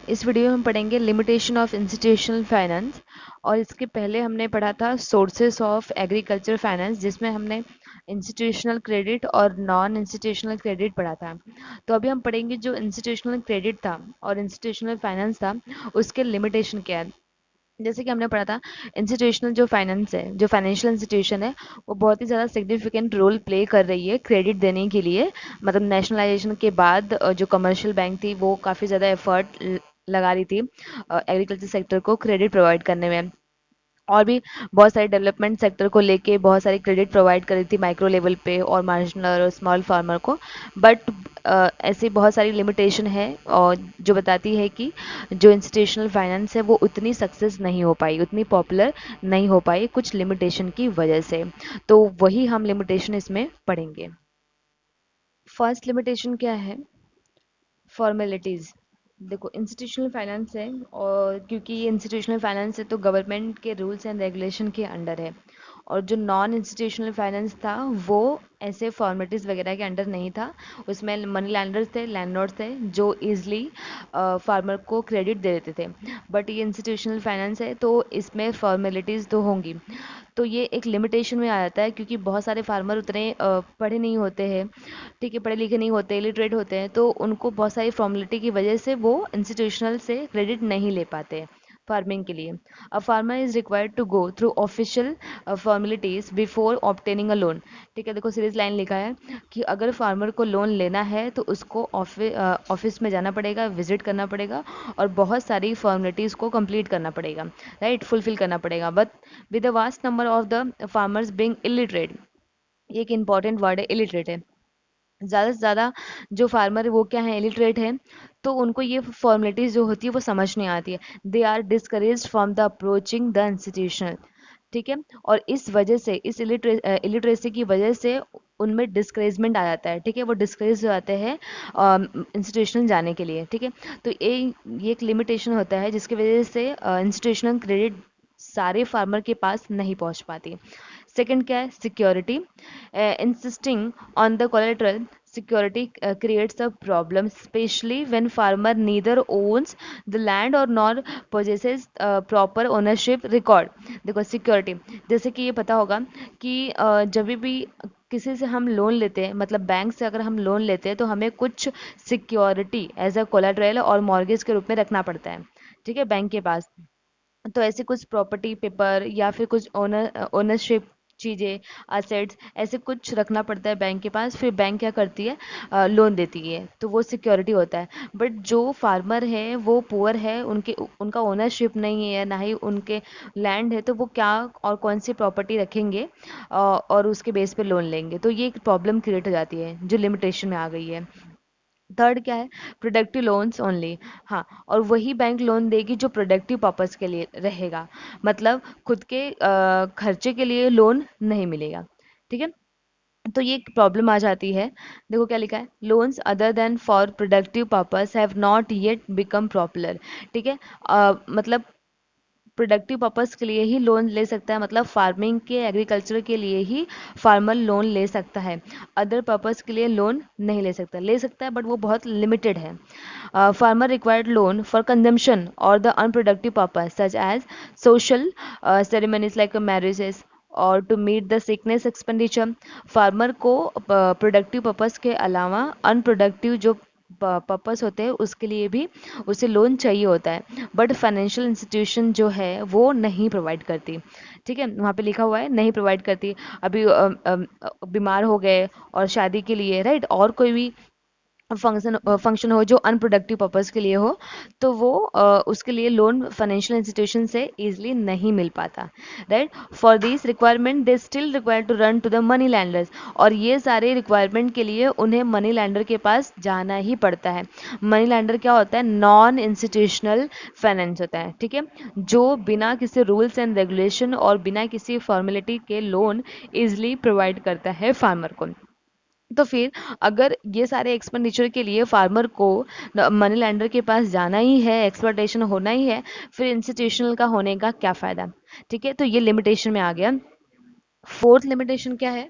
इस वीडियो में हम पढ़ेंगे लिमिटेशन ऑफ इंस्टीट्यूशनल फाइनेंस। और इसके पहले हमने पढ़ा था सोर्सेस ऑफ एग्रीकल्चर फाइनेंस, जिसमें हमने इंस्टीट्यूशनल क्रेडिट और नॉन इंस्टीट्यूशनल क्रेडिट पढ़ा था। तो अभी हम पढ़ेंगे जो इंस्टीट्यूशनल क्रेडिट था और इंस्टीट्यूशनल फाइनेंस था, उसके लिमिटेशन क्या है। जैसे कि हमने पढ़ा था, इंस्टीट्यूशनल जो फाइनेंस है, जो फाइनेंशियल इंस्टीट्यूशन है, वो बहुत ही ज़्यादा सिग्निफिकेंट रोल प्ले कर रही है क्रेडिट देने के लिए। मतलब नेशनलाइजेशन के बाद जो कमर्शियल बैंक थी वो काफ़ी ज़्यादा एफर्ट लगा रही थी एग्रीकल्चर सेक्टर को क्रेडिट प्रोवाइड करने में। और भी बहुत सारे डेवलपमेंट सेक्टर को लेके बहुत सारी क्रेडिट प्रोवाइड करी थी माइक्रो लेवल पे और मार्जिनल और स्मॉल फार्मर को। बट ऐसी बहुत सारी लिमिटेशन है और जो बताती है कि जो इंस्टीट्यूशनल फाइनेंस है वो उतनी सक्सेस नहीं हो पाई, उतनी पॉपुलर नहीं हो पाई कुछ लिमिटेशन की वजह से। तो वही हम लिमिटेशन इसमें पढ़ेंगे। फर्स्ट लिमिटेशन क्या है? फॉर्मेलिटीज़। देखो, इंस्टीट्यूशनल फाइनेंस है और क्योंकि ये इंस्टीट्यूशनल फाइनेंस है तो गवर्नमेंट के रूल्स एंड रेगुलेशन के अंडर है। और जो नॉन इंस्टीट्यूशनल फाइनेंस था वो ऐसे फॉर्मेलिटीज़ वगैरह के अंडर नहीं था। उसमें मनी लैंडर्स थे, लैंडलॉर्ड्स थे जो ईजिली फार्मर को क्रेडिट दे देते थे। बट ये इंस्टीट्यूशनल फाइनेंस है तो इसमें फॉर्मेलिटीज़ तो होंगी। तो ये एक लिमिटेशन में आ जाता है क्योंकि बहुत सारे फार्मर उतने पढ़े नहीं होते हैं, ठीक है, पढ़े लिखे नहीं होते, इलिटरेट होते हैं, तो उनको बहुत सारी फॉर्मेलिटी की वजह से वो इंस्टीट्यूशनल से क्रेडिट नहीं ले पाते फार्मिंग के लिए। A farmer is required to go through official formalities before obtaining a loan. ठीक है, देखो सीरीज लाइन लिखा है कि अगर फार्मर को लोन लेना है तो उसको ऑफिस में जाना पड़ेगा, विजिट करना पड़ेगा और बहुत सारी फॉर्मेलिटीज़ को कंप्लीट करना पड़ेगा, राइट, फुलफिल करना पड़ेगा। But with the vast number of the farmers being illiterate, ये एक इंपॉर्टेंट वर्ड है, इलिटरेट है, ज़्यादा से ज़्यादा जो फार्मर है वो क्या है, इलिटरेट है, तो उनको ये फॉर्मेलिटीज़ जो होती है वो समझ नहीं आती है। They are discourage from the approaching the institution. ठीक है, और इस वजह से, इस इलिटरेसी की वजह से उनमें डिस्करेजमेंट आ जाता है। ठीक है, वो डिस्करेज हो जाते हैं इंस्टीट्यूशन जाने के लिए। ठीक है, तो ये एक लिमिटेशन होता है जिसकी वजह से इंस्टीट्यूशनल क्रेडिट सारे फार्मर के पास नहीं पहुंच पाती। सेकंड क्या है? Security. Insisting on the collateral security creates a problem, especially when farmer neither owns the land or nor possesses proper ownership record। देखो सिक्योरिटी, जैसे कि ये पता होगा कि जब भी किसी से हम लोन लेते हैं, मतलब बैंक से अगर हम लोन लेते हैं तो हमें कुछ सिक्योरिटी एज अ कोलेटरल और मॉर्गेज के रूप में रखना पड़ता है, ठीक है, बैंक के पास। तो ऐसे कुछ प्रॉपर्टी पेपर या फिर कुछ ओनरशिप चीज़ें, असेट्स, ऐसे कुछ रखना पड़ता है बैंक के पास, फिर बैंक क्या करती है, लोन देती है, तो वो सिक्योरिटी होता है। बट जो फार्मर है वो पुअर है, उनका ओनरशिप नहीं है, ना ही उनके लैंड है, तो वो क्या और कौन सी प्रॉपर्टी रखेंगे और उसके बेस पे लोन लेंगे। तो ये एक प्रॉब्लम क्रिएट हो जाती है जो लिमिटेशन में आ गई है। थर्ड क्या है? Productive loans only. हाँ, और वही बैंक लोन देगी जो प्रोडक्टिव पर्पस के लिए रहेगा, मतलब खुद के खर्चे के लिए लोन नहीं मिलेगा। ठीक है, तो ये एक प्रॉब्लम आ जाती है। देखो क्या लिखा है, loans other than for productive purpose have not yet become popular. ठीक है, मतलब प्रोडक्टिव पर्पस के लिए ही लोन ले सकता है, मतलब फार्मिंग के, एग्रीकल्चर के लिए ही फार्मर लोन ले सकता है, अदर पर्पस के लिए लोन नहीं ले सकता। ले सकता है बट वो बहुत लिमिटेड है। Farmer required loan for consumption और the unproductive purpose such as social ceremonies like marriages और to meet the sickness expenditure. Farmer को प्रोडक्टिव पर्पस के अलावा अनप्रोडक्टिव जो पर्पस होते हैं उसके लिए भी उसे लोन चाहिए होता है, बट फाइनेंशियल इंस्टीट्यूशन जो है वो नहीं प्रोवाइड करती। ठीक है, वहाँ पे लिखा हुआ है नहीं प्रोवाइड करती। अभी बीमार हो गए और शादी के लिए, राइट, और कोई भी फंक्शन हो जो अनप्रोडक्टिव पर्पस के लिए हो, तो वो उसके लिए लोन फाइनेंशियल इंस्टीट्यूशन से इजीली नहीं मिल पाता, right. For this requirement they still require to run to the money lenders. और ये सारे रिक्वायरमेंट के लिए उन्हें मनी लैंडर के पास जाना ही पड़ता है। मनी लैंडर क्या होता है? नॉन इंस्टीट्यूशनल फाइनेंस होता है, ठीक है, जो बिना किसी रूल्स एंड रेगुलेशन और बिना किसी फॉर्मेलिटी के लोन इजिली प्रोवाइड करता है फार्मर को। तो फिर अगर ये सारे एक्सपेंडिचर के लिए फार्मर को मनी लैंडर के पास जाना ही है, एक्सप्लॉयटेशन होना ही है, फिर इंस्टीट्यूशनल का होने का क्या फ़ायदा। ठीक है, तो ये लिमिटेशन में आ गया। फोर्थ लिमिटेशन क्या है?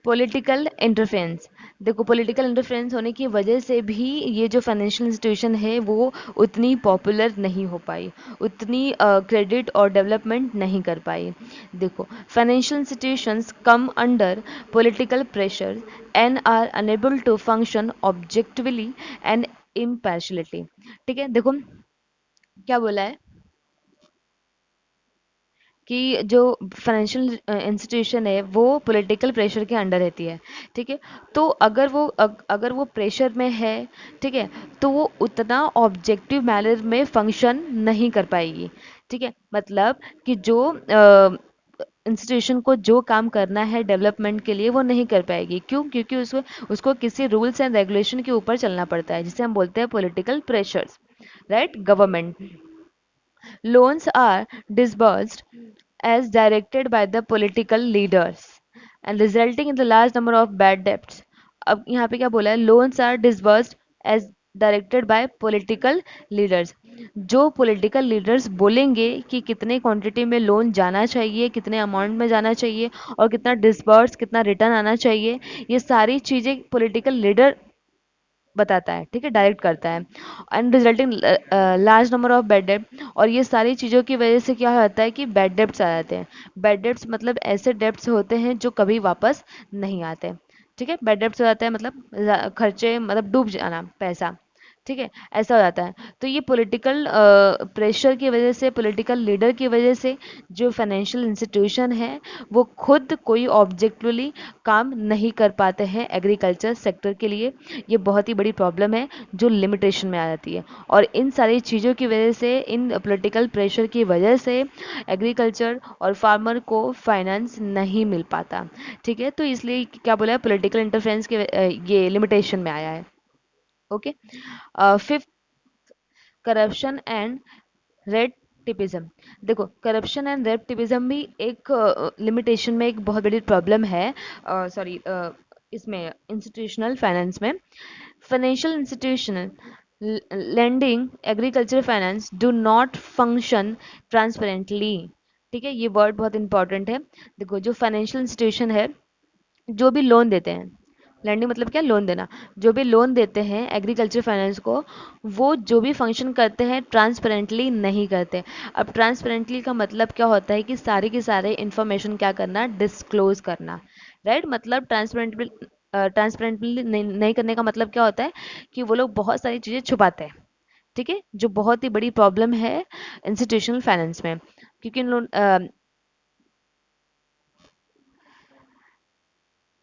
पॉलिटिकल इंटरफेरेंस, देखो पॉलिटिकल इंटरफेरेंस होने की वजह से भी ये जो फाइनेंशियल इंस्टीट्यूशन है वो उतनी पॉपुलर नहीं हो पाई, उतनी क्रेडिट और डेवलपमेंट नहीं कर पाई। देखो financial institutions come under political pressure and are unable to function objectively and impartiality. ठीक है, देखो क्या बोला है कि जो फाइनेंशियल इंस्टीट्यूशन है वो पॉलिटिकल प्रेशर के अंडर रहती है। ठीक है, तो अगर वो प्रेशर में है, ठीक है, तो वो उतना ऑब्जेक्टिव मैनर में फंक्शन नहीं कर पाएगी। ठीक है, मतलब कि जो इंस्टीट्यूशन को जो काम करना है डेवलपमेंट के लिए वो नहीं कर पाएगी। क्यों? क्योंकि उसको उसको किसी रूल्स एंड रेगुलेशन के ऊपर चलना पड़ता है, जिसे हम बोलते हैं political pressures, right? Government loans are disbursed as directed by the political leaders and resulting in the large number of bad debts. अब यहाँ पे क्या बोला है? loans are disbursed as directed by political leaders. जो पॉलिटिकल लीडर्स बोलेंगे कि कितने क्वांटिटी में लोन जाना चाहिए, कितने अमाउंट में जाना चाहिए और कितना डिसबर्स, कितना रिटर्न आना चाहिए, ये सारी चीज़ें पॉलिटिकल लीडर बताता है। ठीक है, डायरेक्ट करता है and resulting large number of bad डेब्ट। और ये सारी चीज़ों की वजह से क्या होता है कि बैड डेब्ट्स आ जाते हैं। बैड डेब्ट्स मतलब ऐसे डेब्ट्स होते हैं जो कभी वापस नहीं आते। ठीक है, बैड डेब्ट्स हो जाता है मतलब खर्चे, मतलब डूब जाना पैसा। ठीक है, ऐसा हो जाता है। तो ये पॉलिटिकल प्रेशर की वजह से, पॉलिटिकल लीडर की वजह से जो फाइनेंशियल इंस्टीट्यूशन है वो खुद कोई ऑब्जेक्टिवली काम नहीं कर पाते हैं एग्रीकल्चर सेक्टर के लिए। ये बहुत ही बड़ी प्रॉब्लम है जो लिमिटेशन में आ जाती है। और इन सारी चीज़ों की वजह से, इन पॉलिटिकल प्रेशर की वजह से एग्रीकल्चर और फार्मर को फाइनेंस नहीं मिल पाता। ठीक है, तो इसलिए क्या बोला है, पॉलिटिकल इंटरफेरेंस के ये लिमिटेशन में आया है। Okay, fifth, corruption and red tapism. देखो करप्शन एंड रेड टिपिज्म भी एक लिमिटेशन में एक बहुत बड़ी प्रॉब्लम है, सॉरी, इसमें इंस्टीट्यूशनल फाइनेंस में। Financial institution lending agriculture finance do not function transparently। ठीक है, ये वर्ड बहुत इंपॉर्टेंट है। देखो जो फाइनेंशियल इंस्टीट्यूशन है, जो भी लोन देते हैं, लैंडिंग मतलब क्या? लोन देना। जो भी लोन देते हैं एग्रीकल्चर फाइनेंस को, वो जो भी फंक्शन करते हैं ट्रांसपेरेंटली नहीं करते। अब ट्रांसपेरेंटली का मतलब क्या होता है कि सारे के सारे इन्फॉर्मेशन क्या करना? डिस्क्लोज करना, राइट? मतलब ट्रांसपेरेंटली नहीं करने का मतलब क्या होता है कि वो लोग बहुत सारी चीज़ें छुपाते हैं। ठीक है, जो बहुत ही बड़ी प्रॉब्लम है इंस्टीट्यूशनल फाइनेंस में, क्योंकि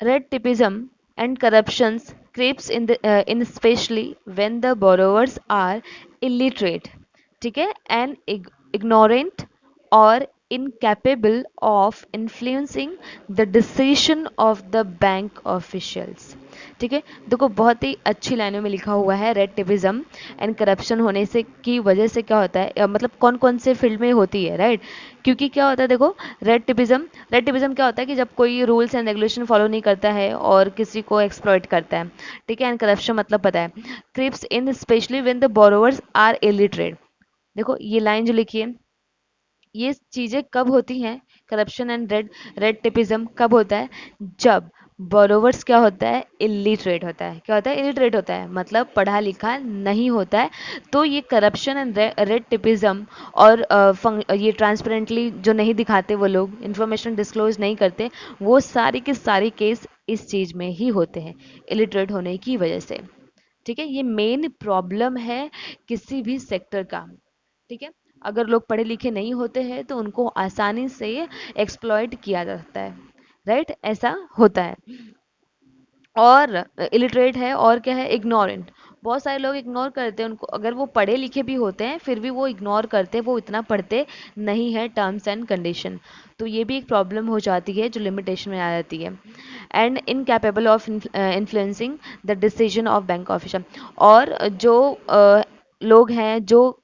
red tapeism and corruptions creeps in especially when the borrowers are illiterate, ठीक है, and ignorant or incapable of influencing the decision of the bank officials। ठीक है, देखो बहुत ही अच्छी लाइनों में लिखा हुआ है रेड टेपिज्म एंड करप्शन होने से की वजह से क्या होता है, मतलब कौन कौन से फील्ड में होती है, राइट? क्योंकि क्या होता है, देखो रेड टिपिज्म क्या होता है कि जब कोई रूल्स एंड रेगुलेशन फॉलो नहीं करता है और किसी को एक्सप्लॉइट करता है। ठीक है, एंड करप्शन मतलब पता है, creeps in especially when the borrowers are illiterate. देखो ये लाइन जो लिखी है, ये चीज़ें कब होती हैं? करप्शन एंड रेड टिपिज्म कब होता है? जब बोरोवर्स क्या होता है? इलिटरेट होता है। क्या होता है? इलिटरेट होता है, मतलब पढ़ा लिखा नहीं होता है। तो ये करप्शन एंड रेड टिपिज्म और ये ट्रांसपेरेंटली जो नहीं दिखाते, वो लोग इन्फॉर्मेशन डिस्क्लोज नहीं करते, वो सारी के सारी केस इस चीज़ में ही होते हैं, इलिटरेट होने की वजह से। ठीक है, ये मेन प्रॉब्लम है किसी भी सेक्टर का। ठीक है, अगर लोग पढ़े लिखे नहीं होते हैं तो उनको आसानी से एक्सप्लॉइट किया जा सकता है, राइट? ऐसा होता है। और इलिटरेट है और क्या है? इग्नोरेंट। बहुत सारे लोग इग्नोर करते हैं उनको, अगर वो पढ़े लिखे भी होते हैं फिर भी वो इग्नोर करते हैं, वो इतना पढ़ते नहीं है टर्म्स एंड कंडीशन। तो ये भी एक प्रॉब्लम हो जाती है जो लिमिटेशन में आ जाती है। And incapable of influencing the decision of bank officer. और जो लोग हैं जो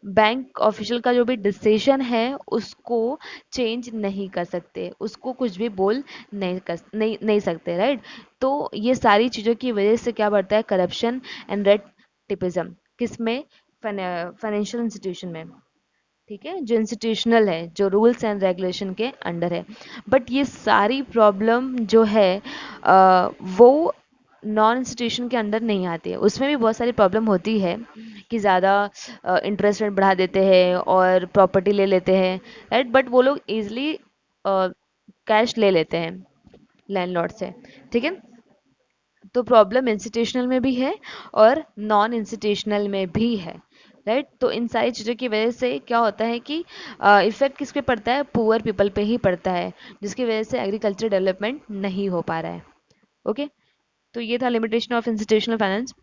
बैंक ऑफिशियल का जो भी डिसीजन है उसको चेंज नहीं कर सकते, उसको कुछ भी बोल नहीं सकते, राइट? तो ये सारी चीज़ों की वजह से क्या बढ़ता है? Corruption and red tapism. किस में? फाइनेंशियल इंस्टीट्यूशन में। ठीक है, जो इंस्टीट्यूशनल है, जो रूल्स एंड रेगुलेशन के अंडर है। बट ये सारी प्रॉब्लम जो है वो नॉन इंस्टीट्यूशन के अंडर नहीं आती है। उसमें भी बहुत सारी प्रॉब्लम होती है कि ज़्यादा इंटरेस्ट रेट बढ़ा देते हैं और प्रॉपर्टी ले लेते हैं, राइट। बट वो लोग ईजिली कैश ले लेते हैं लैंडलॉर्ड से, ठीक है। तो प्रॉब्लम इंस्टीट्यूशनल में भी है और नॉन इंस्टीट्यूशनल में भी है, राइट। तो इन सारी चीज़ों की वजह से क्या होता है कि इफेक्ट किस पे पड़ता है, पुअर पीपल पे ही पड़ता है, जिसकी वजह से एग्रीकल्चर डेवलपमेंट नहीं हो पा रहा है। ओके, तो ये था लिमिटेशन ऑफ इंस्टीट्यूशनल फाइनेंस।